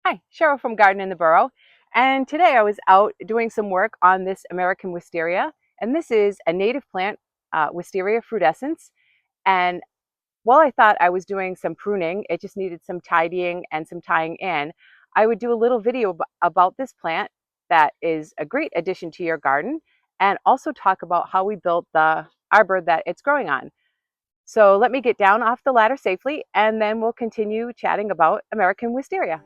Hi, Cheryl from Garden in the Burrow. And today I was out doing some work on this American Wisteria. And this is a native plant, Wisteria frutescens. And while I thought I was doing some pruning, it just needed some tidying and some tying in. I would do a little video about this plant that is a great addition to your garden, and also talk about how we built the arbor that it's growing on. So let me get down off the ladder safely, and then we'll continue chatting about American Wisteria.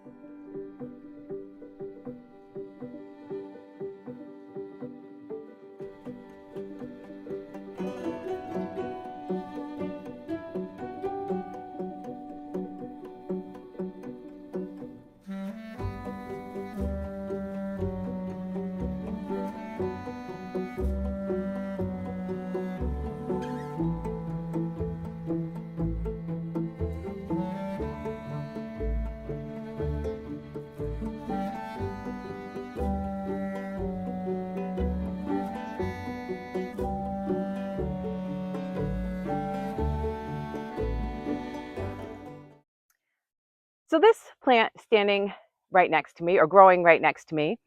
So this plant standing right next to me, or growing right next to me,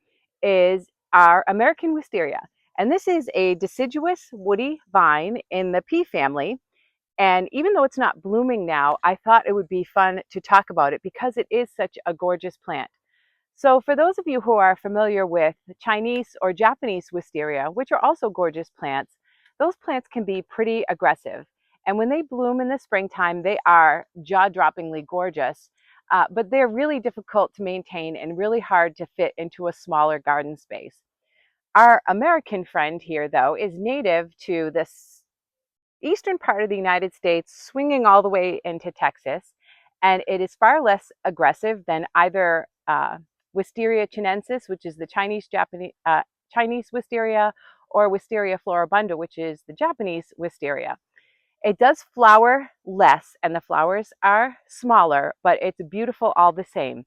is our American Wisteria. And this is a deciduous woody vine in the pea family. And even though it's not blooming now, I thought it would be fun to talk about it because it is such a gorgeous plant. So for those of you who are familiar with Chinese or Japanese wisteria, which are also gorgeous plants, those plants can be pretty aggressive. And when they bloom in the springtime, they are jaw-droppingly gorgeous, but they're really difficult to maintain and really hard to fit into a smaller garden space. Our American friend here, though, is native to this eastern part of the United States, swinging all the way into Texas, and it is far less aggressive than either Wisteria Chinesis, which is the Chinese wisteria, or Wisteria floribunda, which is the Japanese wisteria. It does flower less, and the flowers are smaller, but it's beautiful all the same.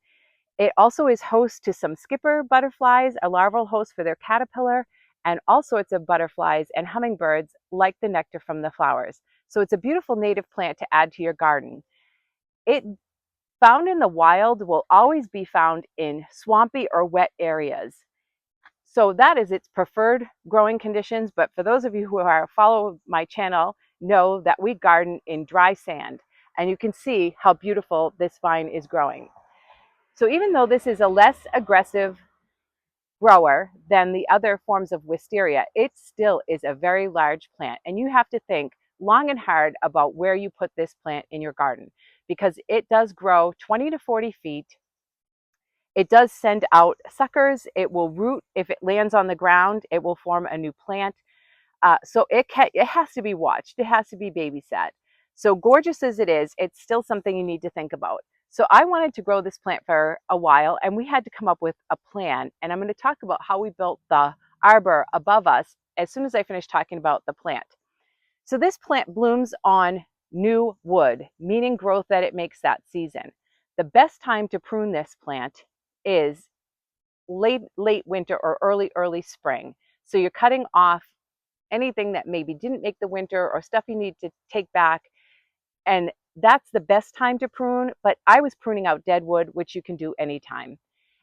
It also is host to some skipper butterflies, a larval host for their caterpillar, and all sorts of butterflies and hummingbirds like the nectar from the flowers. So it's a beautiful native plant to add to your garden. It found in the wild will always be found in swampy or wet areas. So that is its preferred growing conditions. But for those of you who follow my channel, know that we garden in dry sand, and you can see how beautiful this vine is growing. So even though this is a less aggressive grower than the other forms of wisteria, it still is a very large plant. And you have to think long and hard about where you put this plant in your garden, because it does grow 20 to 40 feet. It does send out suckers. It will root. If it lands on the ground, it will form a new plant. So it has to be watched. It has to be babysat. So gorgeous as it is, it's still something you need to think about. So I wanted to grow this plant for a while, and we had to come up with a plan. And I'm going to talk about how we built the arbor above us as soon as I finish talking about the plant. So this plant blooms on new wood, meaning growth that it makes that season. The best time to prune this plant is late winter or early spring. So you're cutting off anything that maybe didn't make the winter or stuff you need to take back. And that's the best time to prune. But I was pruning out dead wood, which you can do anytime.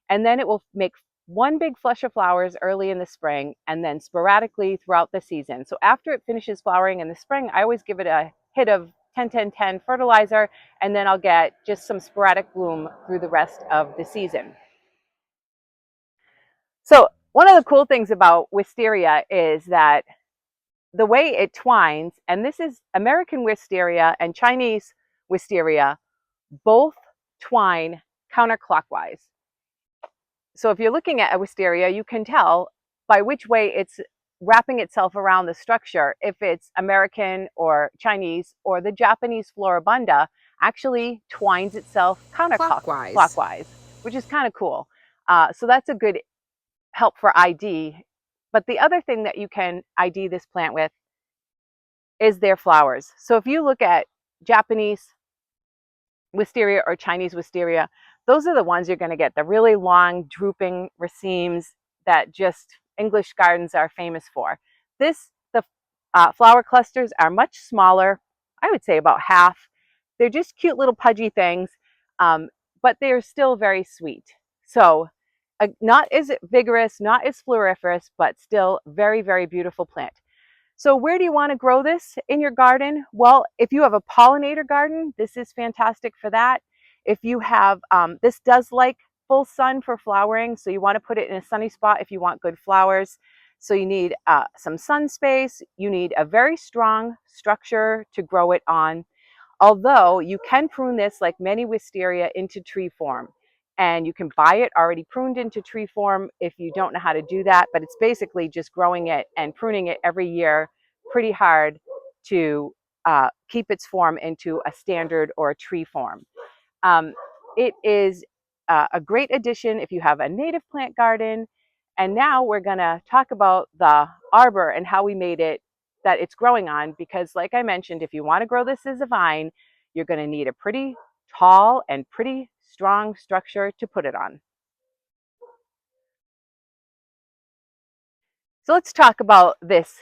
And then it will make one big flush of flowers early in the spring, and then sporadically throughout the season. So after it finishes flowering in the spring, I always give it a hit of 10-10-10 fertilizer, and then I'll get just some sporadic bloom through the rest of the season. So one of the cool things about wisteria is that the way it twines, and this is American wisteria and Chinese wisteria, both twine counterclockwise. So if you're looking at a wisteria, you can tell by which way it's wrapping itself around the structure, if it's American or Chinese, or the Japanese floribunda actually twines itself counterclockwise, which is kind of cool. So that's a good help for ID. But the other thing that you can ID this plant with is their flowers. So if you look at Japanese wisteria or Chinese wisteria, those are the ones you're going to get, the really long drooping racemes that just English gardens are famous for. The flower clusters are much smaller, I would say about half. They're just cute little pudgy things, but they're still very sweet. So not as vigorous, not as floriferous, but still very, very beautiful plant. So where do you want to grow this in your garden? Well, if you have a pollinator garden, this is fantastic for that. If you have, this does like full sun for flowering, so you want to put it in a sunny spot if you want good flowers. So you need some sun space. You need a very strong structure to grow it on. Although you can prune this, like many wisteria, into tree form. And you can buy it already pruned into tree form if you don't know how to do that. But it's basically just growing it and pruning it every year pretty hard to keep its form into a standard or a tree form. Um, it is a great addition if you have a native plant garden. And now we're going to talk about the arbor and how we made it that it's growing on, because like I mentioned, if you want to grow this as a vine, you're going to need a pretty tall and pretty strong structure to put it on. So let's talk about this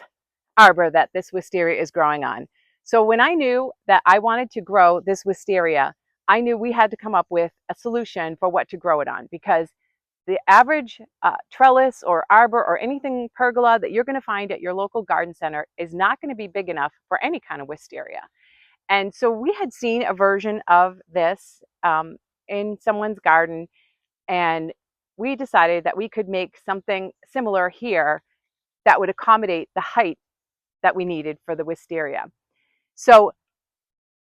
arbor that this wisteria is growing on. So when I knew that I wanted to grow this wisteria, I knew we had to come up with a solution for what to grow it on, because the average trellis or arbor or anything pergola that you're going to find at your local garden center is not going to be big enough for any kind of wisteria. And so we had seen a version of this in someone's garden, and we decided that we could make something similar here that would accommodate the height that we needed for the wisteria. So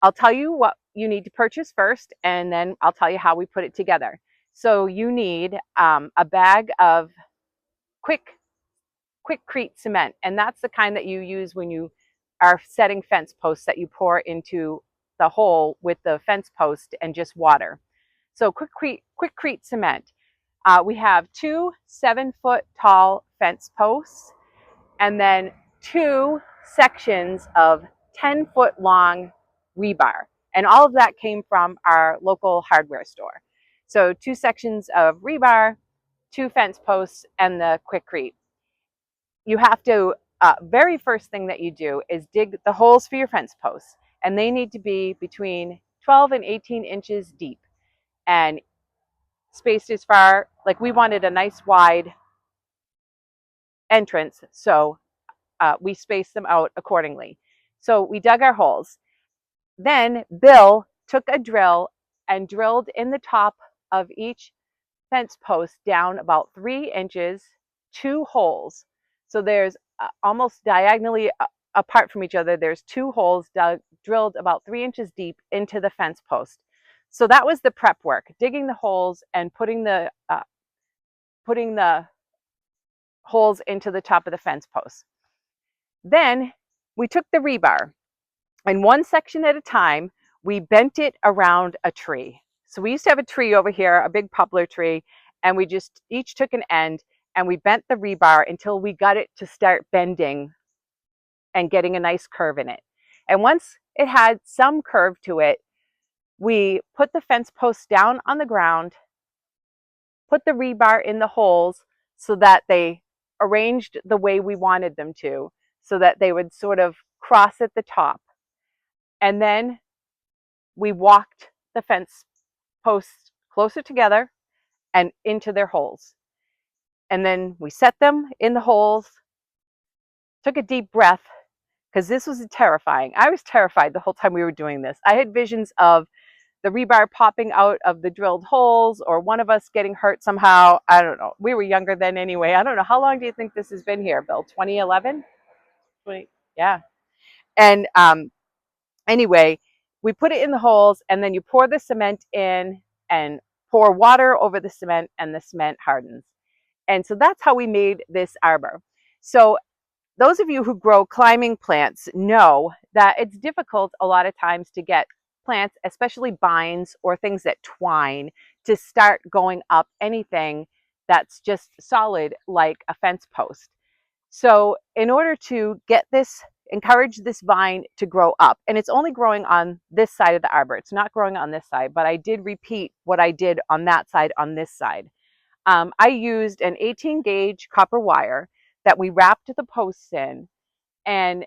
I'll tell you what you need to purchase first, and then I'll tell you how we put it together. So you need a bag of Quikcrete cement, and that's the kind that you use when you are setting fence posts that you pour into the hole with the fence post and just water. So Quikcrete cement. We have 2 7-foot tall fence posts, and then 2 sections of 10-foot long rebar. And all of that came from our local hardware store. So 2 sections of rebar, 2 fence posts, and the Quikcrete. You have to, very first thing that you do is dig the holes for your fence posts. And they need to be between 12 and 18 inches deep and spaced as far, like we wanted a nice wide entrance. So we spaced them out accordingly. So we dug our holes. Then Bill took a drill and drilled in the top of each fence post down about 3 inches, 2 holes. So there's almost diagonally apart from each other, there's 2 holes drilled about 3 inches deep into the fence post. So that was the prep work, digging the holes and putting the holes into the top of the fence post. Then we took the rebar, and one section at a time, we bent it around a tree. So we used to have a tree over here, a big poplar tree, and we just each took an end and we bent the rebar until we got it to start bending and getting a nice curve in it. And once it had some curve to it, we put the fence posts down on the ground, put the rebar in the holes so that they arranged the way we wanted them to, so that they would sort of cross at the top. And then we walked the fence posts closer together and into their holes. And then we set them in the holes, took a deep breath, because this was terrifying. I was terrified the whole time we were doing this. I had visions of the rebar popping out of the drilled holes, or one of us getting hurt somehow. I don't know. We were younger then anyway. I don't know. How long do you think this has been here, Bill? 2011? 20, yeah. And anyway, we put it in the holes, and then you pour the cement in and pour water over the cement, and the cement hardens. And so that's how we made this arbor. So those of you who grow climbing plants know that it's difficult a lot of times to get plants, especially vines or things that twine, to start going up anything that's just solid like a fence post. So in order to get this, encourage this vine to grow up, and it's only growing on this side of the arbor, it's not growing on this side, but I did repeat what I did on that side on this side. I used an 18 gauge copper wire that we wrapped the posts in, and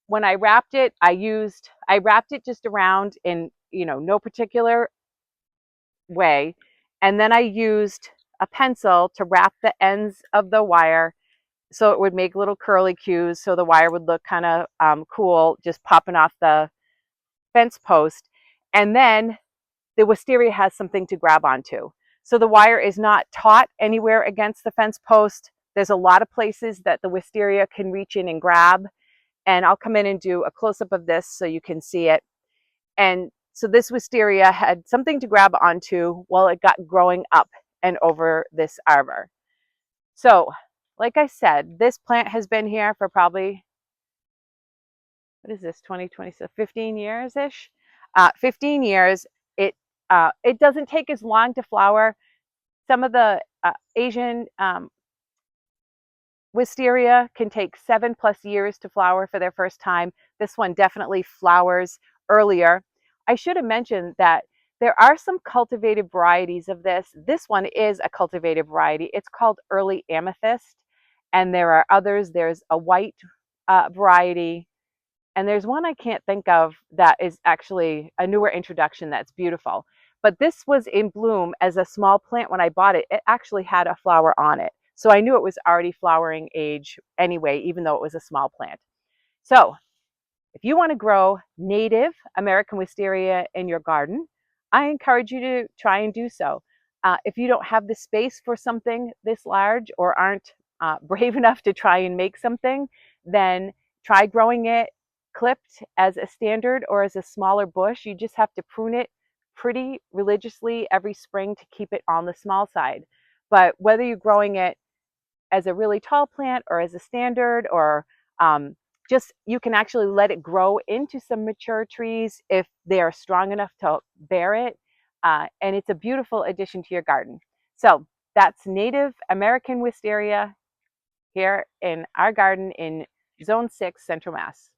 when I wrapped it, I wrapped it just around in, no particular way, and then I used a pencil to wrap the ends of the wire so it would make little curly cues so the wire would look kind of cool just popping off the fence post. And then the wisteria has something to grab onto. So the wire is not taut anywhere against the fence post. There's a lot of places that the wisteria can reach in and grab. And I'll come in and do a close-up of this so you can see it. And so this wisteria had something to grab onto while it got growing up and over this arbor. So, like I said, this plant has been here for probably, what is this, 2020, so 15 years-ish? 15 years. It doesn't take as long to flower. Some of the Asian wisteria can take 7+ years to flower for their first time. This one definitely flowers earlier. I should have mentioned that there are some cultivated varieties of this. This one is a cultivated variety. It's called early amethyst. And there are others. There's a white variety. And there's one I can't think of that is actually a newer introduction that's beautiful. But this was in bloom as a small plant when I bought it. It actually had a flower on it. So I knew it was already flowering age anyway, even though it was a small plant. So if you want to grow native American wisteria in your garden, I encourage you to try and do so. If you don't have the space for something this large or aren't brave enough to try and make something, then try growing it clipped as a standard or as a smaller bush. You just have to prune it pretty religiously every spring to keep it on the small side. But whether you're growing it as a really tall plant or as a standard or just you can actually let it grow into some mature trees if they are strong enough to bear it. And it's a beautiful addition to your garden. So that's native American wisteria here in our garden in Zone 6, Central Mass.